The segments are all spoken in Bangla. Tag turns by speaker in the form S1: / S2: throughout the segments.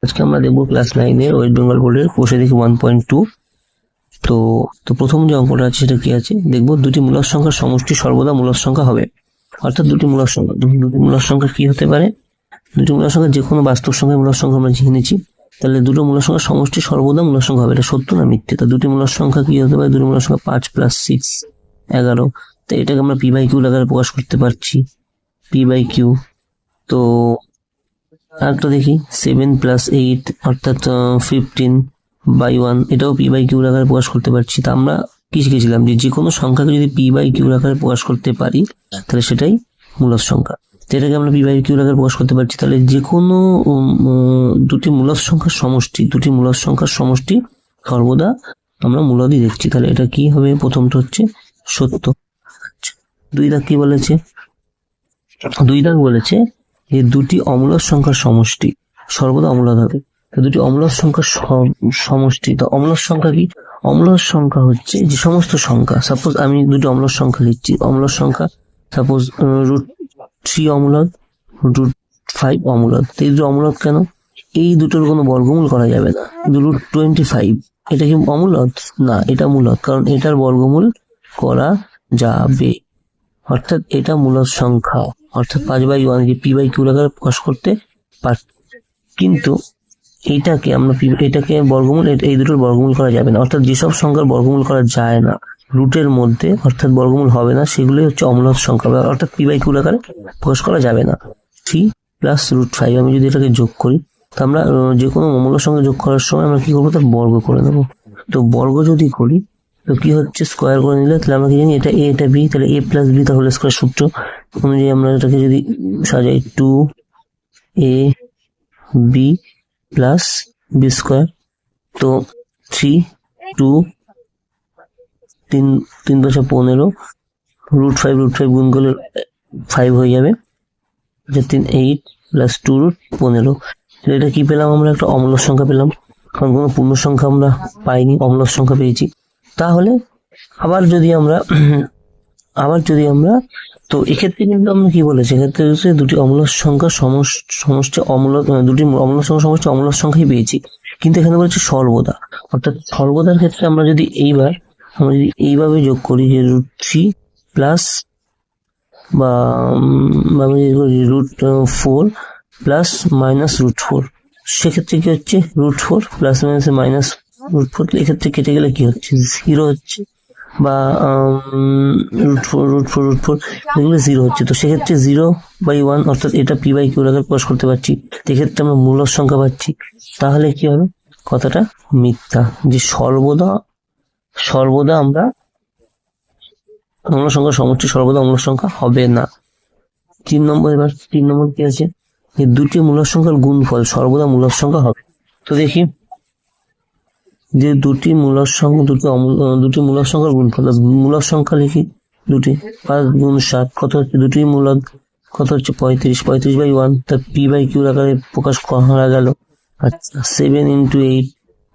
S1: আজকে আমরা দেখবো ক্লাস 9 ওয়েস্ট বেঙ্গল বোর্ডের কোষে দেখি 1.2। তো তো প্রথম যে অঙ্কটা আছে সেটা কি আছে দেখবো, দুটি মূলদ সংখ্যার সমষ্টি সর্বদা মূলদ সংখ্যা হবে। অর্থাৎ দুটি মূলদ সংখ্যা কি হতে পারে? দুটি মূলদ সংখ্যা যে কোনো বাস্তব সংখ্যার মূলদ সংখ্যা আমরা জেনেছি, তাহলে দুটো মূলদ সংখ্যার সমষ্টি সর্বদা মূলদ সংখ্যা হবে। এটা সত্য না মিথ্যে? তো দুটি মূলদ সংখ্যা কি হতে পারে? দুটি মূলদ সংখ্যা 5 + 6 11। তো এটাকে আমরা পি বাই কিউ আকারে প্রকাশ করতে পারছি, পি বাই কিউ। তো আরেকটা দেখি 7 + 8 অর্থাৎ 15/1, এটাও পি বাই কিউ আকারে প্রকাশ করতে পারছি। তা আমরা কি শিখেছিলাম যে কোনো সংখ্যাকে যদি পি বাই কিউ আকারে প্রকাশ করতে পারি তাহলে সেটাই মূলদ সংখ্যা। তো এটাকে আমরা পি বাই কিউ আকারে প্রকাশ করতে পারছি, তাহলে যে কোনো দুটি মূলদ সংখ্যার সমষ্টি সর্বদা আমরা মূলদই দেখছি। তাহলে এটা কি হবে? প্রথমটা হচ্ছে সত্য। দুই দাগ কি বলেছে? যে দুটি অমূলদ সংখ্যার সমষ্টি সর্বদা অমূলদ হবে। তো দুটি অমূলদ সংখ্যার সমষ্টি, তো অমূলদ সংখ্যা কি? অমূলদ সংখ্যা হচ্ছে যে সমস্ত সংখ্যা, সাপোজ আমি দুটি অমূলদ সংখ্যা লিখছি, অমূলদ সংখ্যা সাপোজ √3 অমূলদ, √5 অমূলদ। তো এই দুটো অমূলদ কেন? এই দুটোর কোনো বর্গমূল করা যাবে না। √25 এটা কি অমূলদ? না, এটা মূলদ, কারণ এটার বর্গমূল করা যাবে। অর্থাৎ এটা মূলদ সংখ্যা, অর্থাৎ 5/1 যে পি বাই কিউ আকারে প্রকাশ করতে পারি। কিন্তু এটাকে বর্গমূল, এই দুটোর বর্গমূল করা যাবে না। অর্থাৎ যেসব সংখ্যার বর্গমূল করা যায় না রুটের মধ্যে, অর্থাৎ বর্গমূল হবে না, সেগুলোই হচ্ছে অমূলদ সংখ্যা, অর্থাৎ পি বাই কিউ আকারে প্রকাশ করা যাবে না। 3 + √5 আমি যদি এটাকে যোগ করি, তো আমরা যে কোনো অমূলদ সংখ্যা যোগ করার সময় আমরা কি করবো? তার বর্গ করে নেবো। তো বর্গ যদি করি তো কি হচ্ছে? স্কোয়ার করে নিলে তাহলে আমরা কি জানি? এটা এ, এটা বি, তাহলে a + b তাহলে স্কোয়ার সূত্র অনুযায়ী আমরা এটাকে যদি সাজাই 2ab + b স্কোয়ার। তো 3 2 3 3 × 15, √5 গুণ করলে 5 হয়ে যাবে, 8 + 2 √15। এটা কি পেলাম? আমরা একটা অমূলদ সংখ্যা পেলাম, কারণ কোনো পূর্ণ সংখ্যা আমরা পাইনি, অমূলদ সংখ্যা পেয়েছি। তাহলে আবার যদি আমরা তো এক্ষেত্রে কিন্তু আমরা কি বলেছি, এক্ষেত্রে হচ্ছে দুটি অমূলদ সংখ্যার সমষ্টি অমূলদ, দুটি অমূলদ সংখ্যার সমষ্টি অমূলদ সংখ্যাই পেয়েছি, কিন্তু এখানে বলেছে সর্বদা। অর্থাৎ সর্বদার ক্ষেত্রে আমরা যদি এইভাবে যোগ করি যে √3 প্লাস বা √4 প্লাস মাইনাস √4, সেক্ষেত্রে কি হচ্ছে? √4 প্লাস মাইনাস মাইনাস √4, এক্ষেত্রে কেটে গেলে কি হচ্ছে? 0 হচ্ছে, বা √4 এগুলো 0 হচ্ছে। তো সেক্ষেত্রে 0/1 অর্থাৎ এটা পি বাই কিউ আকারে প্রকাশ করতে পারছি, এক্ষেত্রে আমরা মূলদ সংখ্যা পাচ্ছি। তাহলে কি হবে? কথাটা মিথ্যা, যে সর্বদা আমরা অমূলদ সংখ্যার সমষ্টি সর্বদা অমূলদ সংখ্যা হবে না। 3 নম্বর কি আছে? যে দুটি মূলদ সংখ্যার গুণফল সর্বদা মূলদ সংখ্যা হবে। তো দেখি যে দুটি মূলদ সংখ্যার গুণফল, মূলদ সংখ্যা লিখি দুটি, 5 × 7 কত হচ্ছে? দুটি মূলদ কত হচ্ছে? 35/1, তার পি বাই কিউ আকারে প্রকাশ করা গেল। আচ্ছা 7 × 8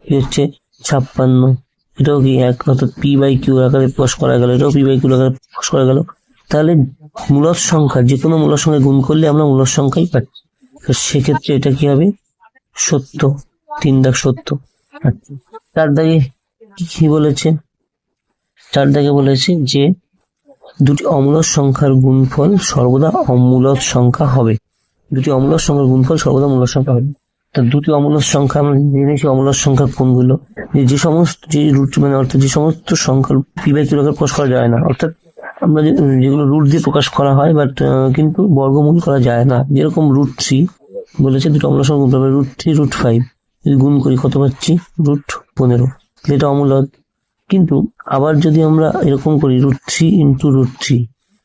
S1: কি হচ্ছে? 56, এটাও কি এক, অর্থাৎ পি বাই কিউ আকারে প্রকাশ করা গেল, এটাও পি বাই কিউ আকারে প্রকাশ করা গেল। তাহলে মূলদ সংখ্যা যে কোনো মূলদ সংখ্যায় গুণ করলে আমরা মূলদ সংখ্যাই পাচ্ছি। সেক্ষেত্রে এটা কি হবে? সত্য। 3 দাগ সত্য। আচ্ছা 4 দাগে কি বলেছে? 4 দাগে বলেছে যে দুটি অমূলদ সংখ্যার গুণফল সর্বদা অমূলদ সংখ্যা হবে। দুটি অমূলদ সংখ্যার গুণফল সর্বদা মূলদ সংখ্যা হবে। তা দুটি অমূলদ সংখ্যা আমরা জেনেছি, অমূলদ সংখ্যা কোনগুলো? যে সমস্ত অর্থাৎ যে সমস্ত সংখ্যার পি বাই কিউ আকারে প্রকাশ করা যায় না, অর্থাৎ আমরা যেগুলো রুট দিয়ে প্রকাশ করা হয় বাট কিন্তু বর্গমূল করা যায় না, যেরকম √3 বলেছে দুটো অমূলদ সংখ্যা গুণ করবে, √3 √5 যদি গুণ করি কত পাচ্ছি? √15, এটা অমূলদ। কিন্তু আবার যদি আমরা এরকম করি √3 × √3,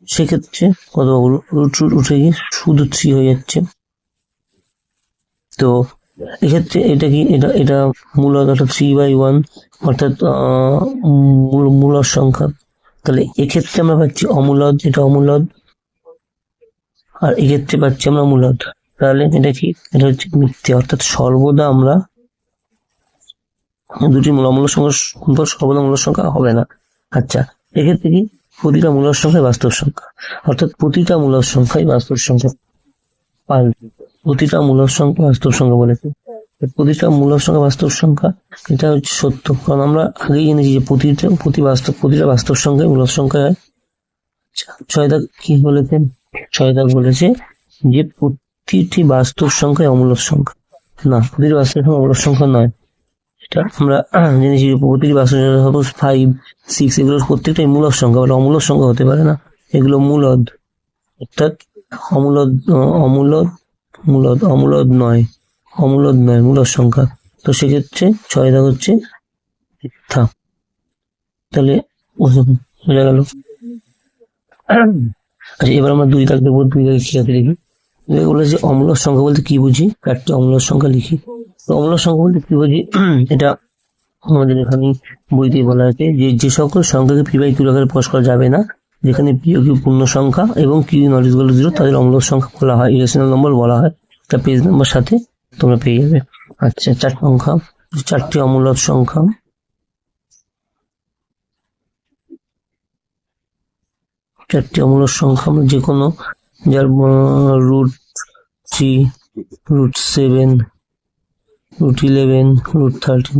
S1: সেক্ষেত্রে কত পাবো? √root উঠে গিয়ে শুধু 3 হয়ে যাচ্ছে। তো এক্ষেত্রে এটা কি? এটা মূলদ, অর্থাৎ 3/1 অর্থাৎ মূলদ সংখ্যা। তাহলে এক্ষেত্রে আমরা পাচ্ছি অমূলদ, এটা অমূলদ, আর এক্ষেত্রে পাচ্ছি আমরা মূলদ। তাহলে এটা কি? এটা হচ্ছে মিথ্যে, অর্থাৎ সর্বদা আমরা দুটি অমূলদ সংখ্যার সর্বদা মূলদ সংখ্যা হবে না। আচ্ছা এক্ষেত্রে কি? প্রতিটা মূলদ সংখ্যাই বাস্তব সংখ্যা, অর্থাৎ প্রতিটা মূলদ সংখ্যাই বাস্তব সংখ্যা পাল্টে, প্রতিটা মূলদ সংখ্যা বাস্তব সংখ্যা বলেছে। প্রতিটা মূলক সংখ্যা বাস্তব সংখ্যা, এটা হচ্ছে সত্য, কারণ আমরা আগেই জেনেছি যে প্রতিটা বাস্তব সংখ্যায় মূলক সংখ্যা হয়। ছয় দাগ কি বলেছেন? ছয় দাগ বলেছে যে প্রতিটি বাস্তব সংখ্যায় অমূলক সংখ্যা। না, প্রতিটি বাস্তব সংখ্যা অমূলক সংখ্যা নয়, এটা আমরা জেনেছি প্রতিটি বাস্তব সংখ্যা, সাপোজ 5, 6 এগুলো প্রত্যেকটাই মূলক সংখ্যা, বলে অমূলক সংখ্যা হতে পারে না, এগুলো মূলদ, অর্থাৎ অমূলদ অমূলদ মূলদ অমূলদ নয়, মূলদ সংখ্যা। তো সেক্ষেত্রে 6 দাগ হচ্ছে মিথ্যা। তাহলে বোঝা গেল। আচ্ছা, এবার আমরা 2 দাগ দেখবো। 2 দাগে কি আছে দেখি। বলেছে অমূলক সংখ্যা বলতে কি বুঝি, 4টি অমূলক সংখ্যা লিখি। তো অমূলক সংখ্যা বলতে কি বুঝি, এটা আমাদের এখানে বইতে বলা আছে যে সকল সংখ্যাকে পি বাই কিউ আকারে প্রকাশ করা যাবে না, যেখানে পি ও কিউ পূর্ণ সংখ্যা এবং কিউ নট ইকুয়াল টু 0, তাদের অমূলক সংখ্যা বলা হয়, ইরেশনাল নম্বর বলা হয়। এটা পেজ নাম্বার সাথে তোমরা পেয়ে যাবে। আচ্ছা, 4টি অমূলক সংখ্যা। আমরা যে কোনো, যার √3, √7, √11, √13,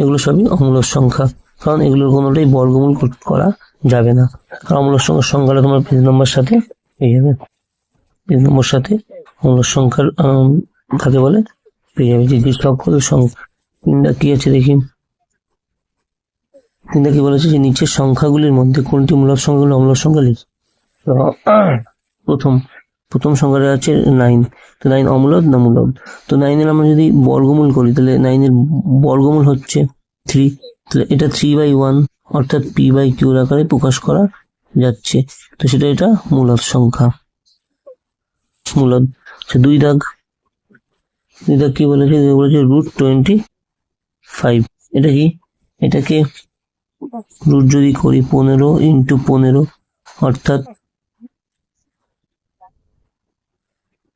S1: এগুলো সবই অমূলক সংখ্যা, কারণ এগুলোর কোনোটাই বর্গমূল করা যাবে না। আর অমূলক সংখ্যার সংখ্যাটা তোমার পেজ নম্বর সাথে পেয়ে যাবে। পেজ নম্বর সাথে অমূলক সংখ্যার কাকে বলে পেয়ে যাবে। যে সকল সংখ্যা, 3 দাগ কি আছে দেখি। 3 দাগ কি বলেছে যে নিচের সংখ্যাগুলির মধ্যে কোনটি মূলক সংখ্যাগুলো অমূলক সংখ্যা লিখি। প্রথম সংখ্যাটা আছে 9, তো 9 অমূলদ না মূলদ? তো 9 এর আমরা যদি বর্গমূল করি, তাহলে 9 এর বর্গমূল হচ্ছে 3, তাহলে এটা 3/1, অর্থাৎ পি বাই কিউর আকারে প্রকাশ করা যাচ্ছে, তো সেটা এটা মূলদ সংখ্যা, মূলদ। 2 দাগ কি বলেছে? √25, এটা কি? এটাকে রুট যদি করি 15 × 15, অর্থাৎ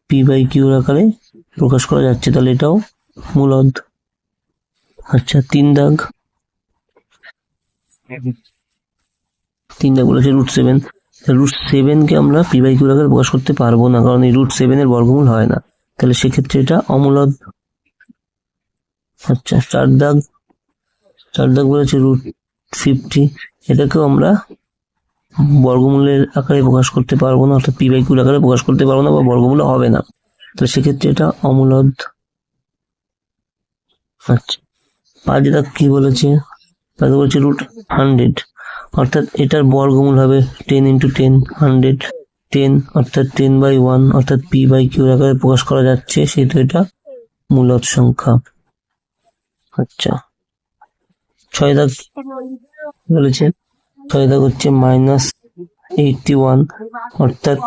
S1: পি বাই কিউর আকারে প্রকাশ করা যাচ্ছে, তাহলে এটাও মূলদ। আচ্ছা, 3 দাগ বলেছে √7, √7 কে আমরা পি বাই কিউর আকারে প্রকাশ করতে পারবো না, কারণ এই √7 এর বর্গমূল হয় না, তাহলে সেক্ষেত্রে এটা অমূলদ। আচ্ছা, 4 দাগ বলেছে √50, এটাকেও আমরা বর্গমূলের আকারে প্রকাশ করতে পারবো না, অর্থাৎ পি বাই কিউর আকারে প্রকাশ করতে পারবো না, বা বর্গমূল হবে না, তো সেক্ষেত্রে এটা অমূলদ। আচ্ছা, 5 দাগ কি বলেছে? তাকে বলছে √100, অর্থাৎ এটার বর্গমূল হবে 10 × 10, 100, 10, অর্থাৎ 10/1, অর্থাৎ পি বাই কিউর আকারে প্রকাশ করা যাচ্ছে, সেহেতু এটা মূলদ সংখ্যা। আচ্ছা, 6 দাগ বলেছে, 6 দাগ হচ্ছে -81, অর্থাৎ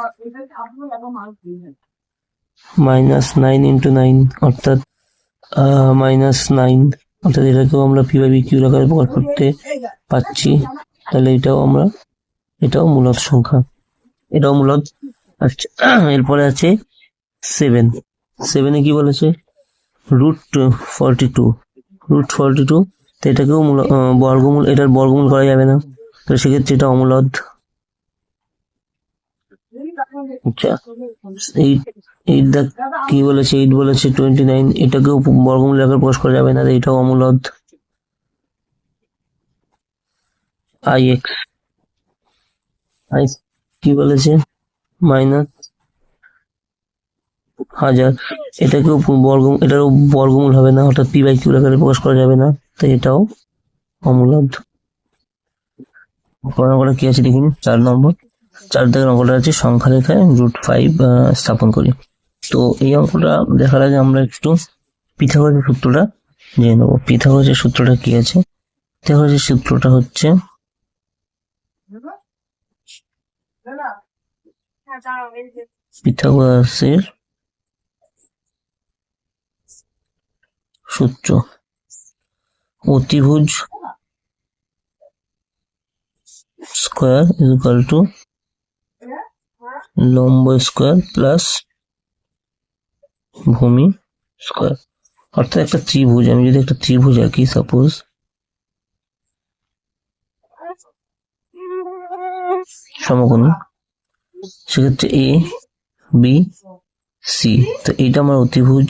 S1: -9 × 9, অর্থাৎ -9, অর্থাৎ এটাকেও আমরা পি বাই কিউর আকারে প্রকাশ করতে পাচ্ছি, তাহলে এটাও মূলদ সংখ্যা, এটাও মূলদ। আচ্ছা, এরপরে আছে 7 এ কি বলেছে? √42, তো এটাকেও বর্গমূল, এটার বর্গমূল করা যাবে না, তো সেক্ষেত্রে এটা অমূলদ। আচ্ছা, 8 দাগ কি বলেছে? 8 বলেছে 29, এটাকেও বর্গমূল আকারে প্রকাশ করা যাবে না, এটাও অমূলদ। ix কি বলেছে? -1000, এটাকেও এটারও বর্গমূল হবে না, অর্থাৎ পি বাই কিউর আকারে প্রকাশ করা যাবে না, তাই এটাও অমূলদ। অঙ্কটা কি আছে দেখিনি। 4 নম্বর অঙ্কটা আছে সংখ্যা রেখায় √5 স্থাপন করি। তো এই অঙ্কটা দেখার আগে আমরা একটু পিথাগোরাসের সূত্রটা জেনে নেবো। পিথাগোরাসের সূত্রটা কি আছে? পিথাগোরাসের সূত্রটা হচ্ছে পিথাগোরাসের সূত্র অতিভুজ স্কয়ার ইকুয়াল টু লম্ব স্কয়ার প্লাস ভূমি স্কয়ার, অর্থাৎ একটা ত্রিভুজ, আমি যদি একটা ত্রিভুজ আঁকি, সাপোজ সমকোণী, সেক্ষেত্রে এ বি সি, তো এইটা আমার অতিভুজ,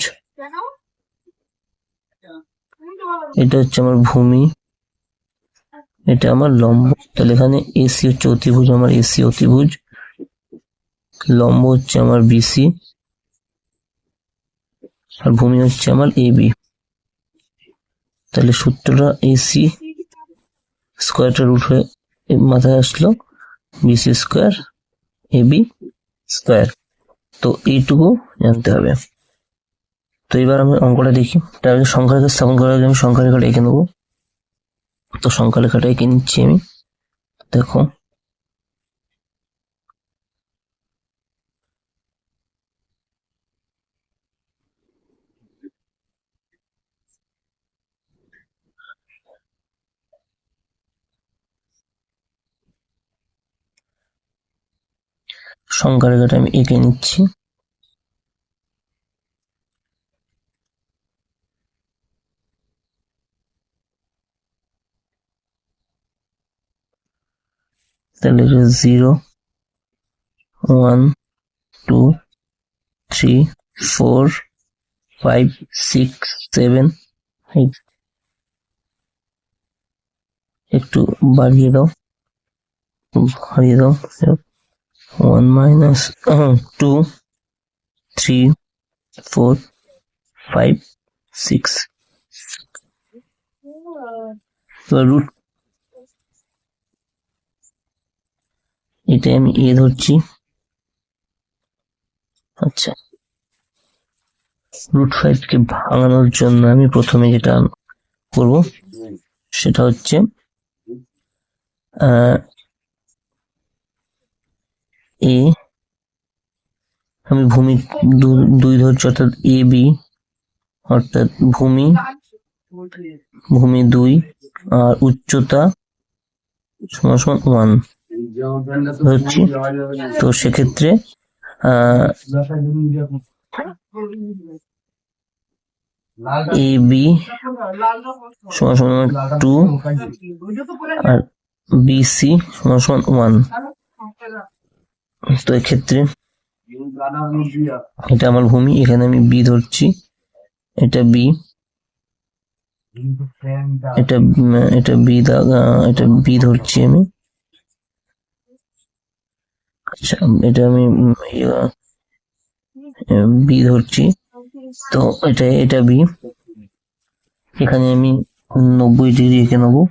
S1: এটা হচ্ছে আমার ভূমি, এটা আমার লম্ব। তাহলে এখানে এসি হচ্ছে অতিভুজ, আমার এসি অতিভুজ, লম্ব হচ্ছে আমার বিসি, আর ভূমি হচ্ছে আমার এবি। তাহলে সূত্রটা এসি স্কোয়ারটা রুট হয়ে মাথায় আসলো, বিসি স্কোয়ার এবি স্কোয়ার। তো এইটুকু জানতে হবে। তো এবার আমি অঙ্কটা দেখি। তার আগে সংখ্যা রেখা স্থাপন করার আগে আমি সংখ্যা রেখাটা এঁকে নেবো। তো সংখ্যা রেখাটা এঁকে নিচ্ছি আমি। দেখো সংখ্যা রেখাটা আমি এঁকে নিচ্ছি। তাহলে 0 1 2 3 4 5 6 7 8। একটু বাড়িয়ে দাও, 1 minus 2 3 4 5 6। রুট, এটা আমি এ ধরছি। আচ্ছা, √5 কে ভাঙানোর জন্য আমি প্রথমে যেটা করব সেটা হচ্ছে এ, আমি ভূমি 2 ধরছি, অর্থাৎ এ বি, অর্থাৎ ভূমি 2 আর উচ্চতা সমান 1 ধরছি। তো সেক্ষেত্রে এ বি সমান 2 আর বিসি সমান 1। তো এক্ষেত্রে এটা আমার ভূমি, এখানে আমি বি ধরছি, এটা বি, এটা বি, এটা বি ধরছি আমি। আচ্ছা, এটা আমি বি ধরছি। তো এটা বি, এখানে আমি 90 ডিগ্রি এঁকে নেবো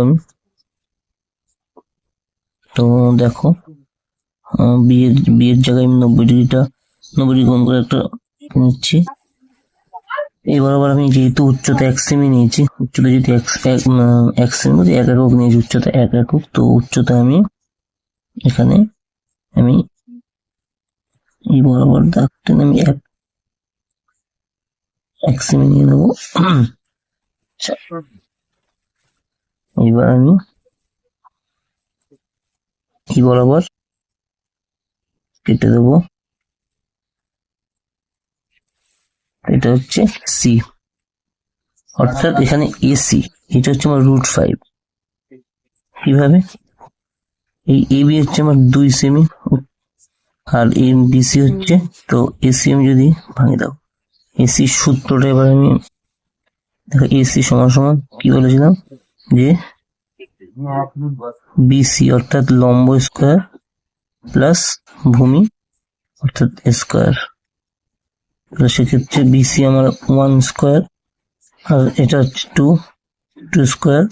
S1: আমি। তো দেখো বি এর জায়গায় আমি 90 ডিগ্রি কোণ করে একটা নিচ্ছি। এবার আবার আমি যেহেতু উচ্চতা 1 সেমি নিয়েছি, উচ্চতা যদি 1 সেমি 1 একক নিয়েছি, উচ্চতা 1 একক। তো উচ্চতা আমি এখানে আমি এই বরাবর দাগটা আমি 1 সেমি নিয়ে নেবো। এবার আমি এই বরাবর কেটে দেবো, এটা হচ্ছে সি, অর্থাৎ এখানে এসি, এটা হচ্ছে আমার √5। কিভাবে? এই এবি হচ্ছে আমার 2 সেমি আর এম বিসি হচ্ছে, তো এসি আমি যদি ভাঙে দাও, এসি সূত্রটা এবার আমি দেখো, এসি সমান কি বলেছিলাম, যে বিসি অর্থাৎ লম্ব স্কোয়ার প্লাস ভূমি অর্থাৎ স্কোয়ার। সেক্ষেত্রে বিসি আমার 1 স্কোয়ার আর এটা হচ্ছে 2 স্কোয়ার,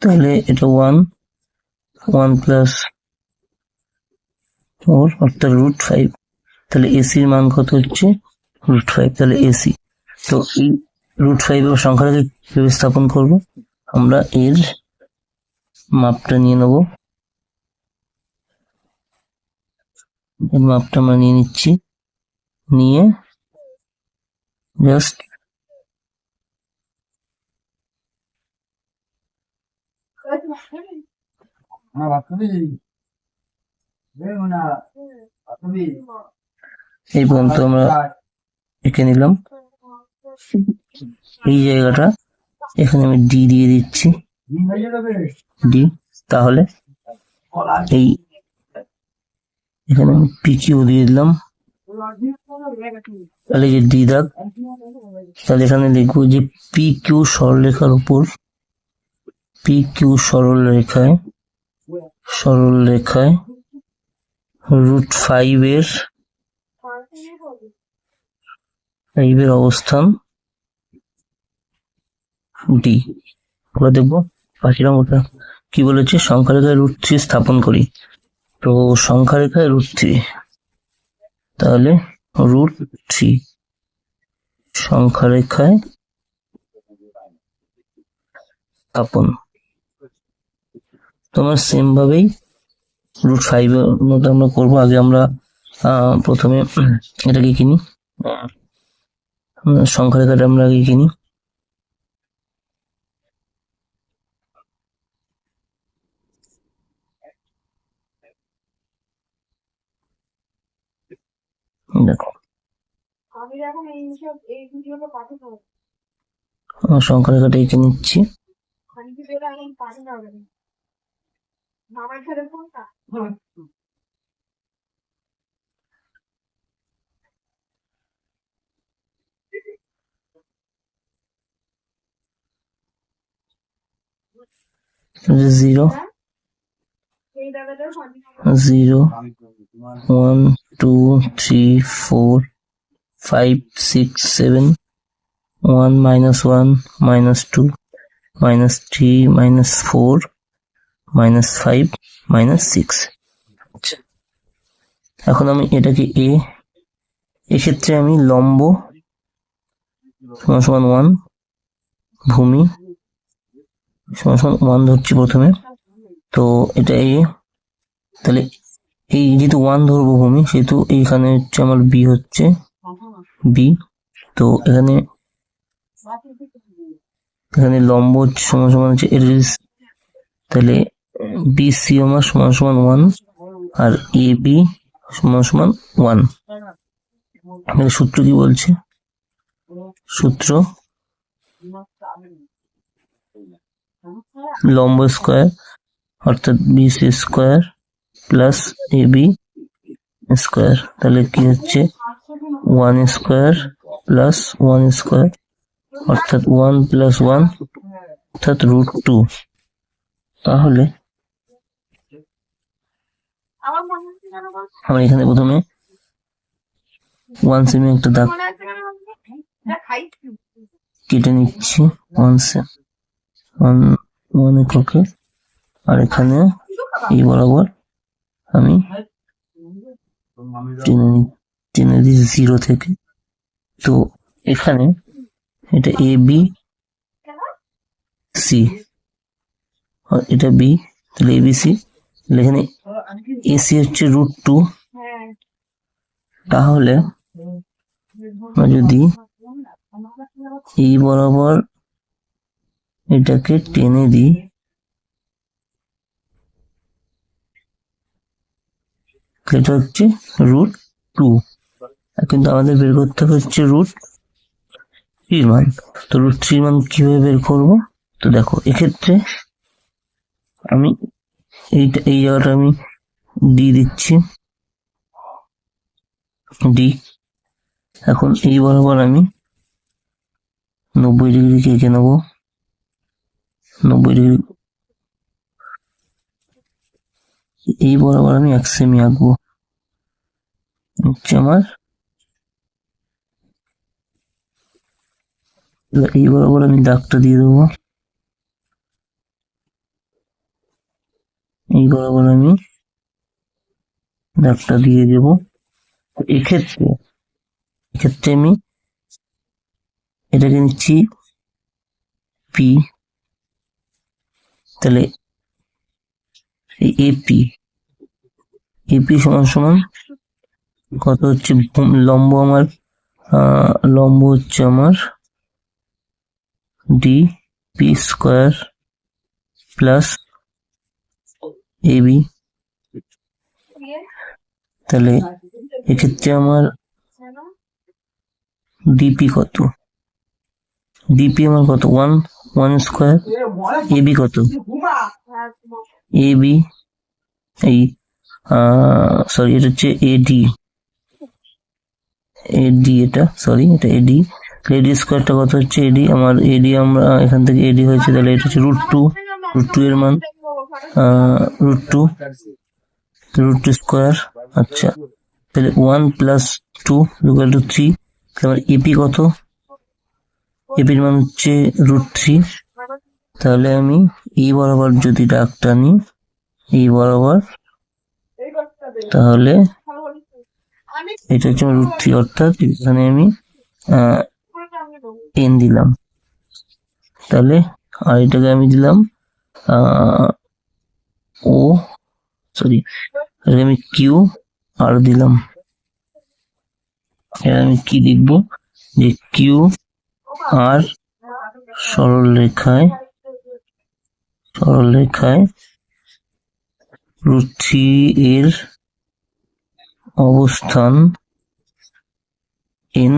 S1: তাহলে এটা 1 প্লাস 4 অর্থাৎ √5। তাহলে এসির মান কত হচ্ছে √5, তাহলে এসি। তো এই √5 এর সংখ্যাটাকে কিভাবে স্থাপন করব, আমরা এর মাপটা নিয়ে নেব। এর মাপটা আমরা নিয়ে নিচ্ছি, নিয়ে জাস্ট এই পর্যন্ত আমরা এঁকে নিলাম। এই জায়গাটা এখানে আমি ডি দিয়ে দিচ্ছি, ডি। তাহলে এই এখানে আমি পিকিউ দিয়ে দিলাম, তাহলে যে ডি দাগ, তাহলে এখানে লিখবো যে পি কিউ সরলরেখার উপর, পি কিউ সরলরেখায় √5 এর অবস্থান ডি। আমরা দেখবো পাখিরাম ওটা কি বলেছে, সংখ্যা রেখায় √3 স্থাপন করি। তো সংখ্যা রেখায় √3, তাহলে √3 সংখ্যা রেখায় স্থাপন। তোমার সেম ভাবেই √5 এর মতো আমরা করবো। আগে আমরা প্রথমে এটাকে কিনি, সংখ্যা রেখাটা আমরা আগে কিনি। দেখো সংখ্যা রেখাটা এঁকে নিচ্ছি। জিরো 0 1 2 3 4 5 6 7 1 -1 -2 -3 -4 -5 -6। এখন আমি এটাকে এক্ষেত্রে আমি লম্ব সমান 1, ভূমি সমান 1 ধরছি প্রথমে। তো এটা তাহলে এই যেহেতু 1 ধরবো ভূমি, সেহেতু এইখানে হচ্ছে আমার বি হচ্ছে বি। তো এখানে লম্ব সমান হচ্ছে তাহলে BC আমার সমান 1 আর AB সমান 1। সূত্র কি বলছে, সূত্র লম্ব স্কয়ার অর্থাৎ BC square plus AB square, তাহলে কি হচ্ছে 1 স্কয়ার প্লাস 1 স্কয়ার অর্থাৎ 1 + 1 অর্থাৎ √2। তাহলে আমরা এখানে প্রথমে 1 সেমি একটা দাগ কেটে নিচ্ছি, 1 এককে। আর এখানে এই বরাবর আমি টেনে দিই 0 থেকে। তো এখানে এটা ABC, এটা B, তাহলে ABC, এখানে AC হচ্ছে √2। তাহলে যদি এই বরাবর এটাকে টেনে দিই, এটা হচ্ছে √2, কিন্তু আমাদের বের করতে হচ্ছে √3 মান। তো √3 মান কিভাবে বের করবো, তো দেখো এক্ষেত্রে আমি এই জায়গাটা আমি ডি দিচ্ছি, ডি। এখন এই বরাবর আমি 90 ডিগ্রি এঁকে নেবো, 90 ডিগ্রি এই বরাবর আমি 1 সেমি আঁকবো, হচ্ছে আমার এই বরাবর আমি দাগটা দিয়ে দেবো, এই বরাবর আমি দাগটা দিয়ে দেব। এক্ষেত্রে আমি এটাকে নিচ্ছি পি, তাহলে এই এপি সমান কত হচ্ছে, লম্ব হচ্ছে আমার DP স্কয়ার প্লাস AB। তাহলে এক্ষেত্রে আমার DP কত, DP আমার কত 1 স্কয়ার, AB কত, AB এই সরি এটা হচ্ছে AD, এডি, এটা সরি এটা এডি। এডি স্কোয়ারটা কত হচ্ছে? এডি আমার এডি, আমরা এখান থেকে এডি হয়েছে, তাহলে এটা হচ্ছে √2। √2 এর মান √2, √2 স্কোয়ার। আচ্ছা, তাহলে 1+2 = 3। আমার এপি কত? এপির মান হচ্ছে √3। তাহলে আমি এই বরাবর যদি দাগটা নিই, এই বরাবর, তাহলে এটা হচ্ছে √3, অর্থাৎ এখানে আমি n দিলাম। তাহলে আর এটাকে আমি দিলাম ও সরি, আমি কিউ আর দিলাম। আমি কি লিখবো? যে কিউ আর সরল রেখায় √3 এর অবস্থান n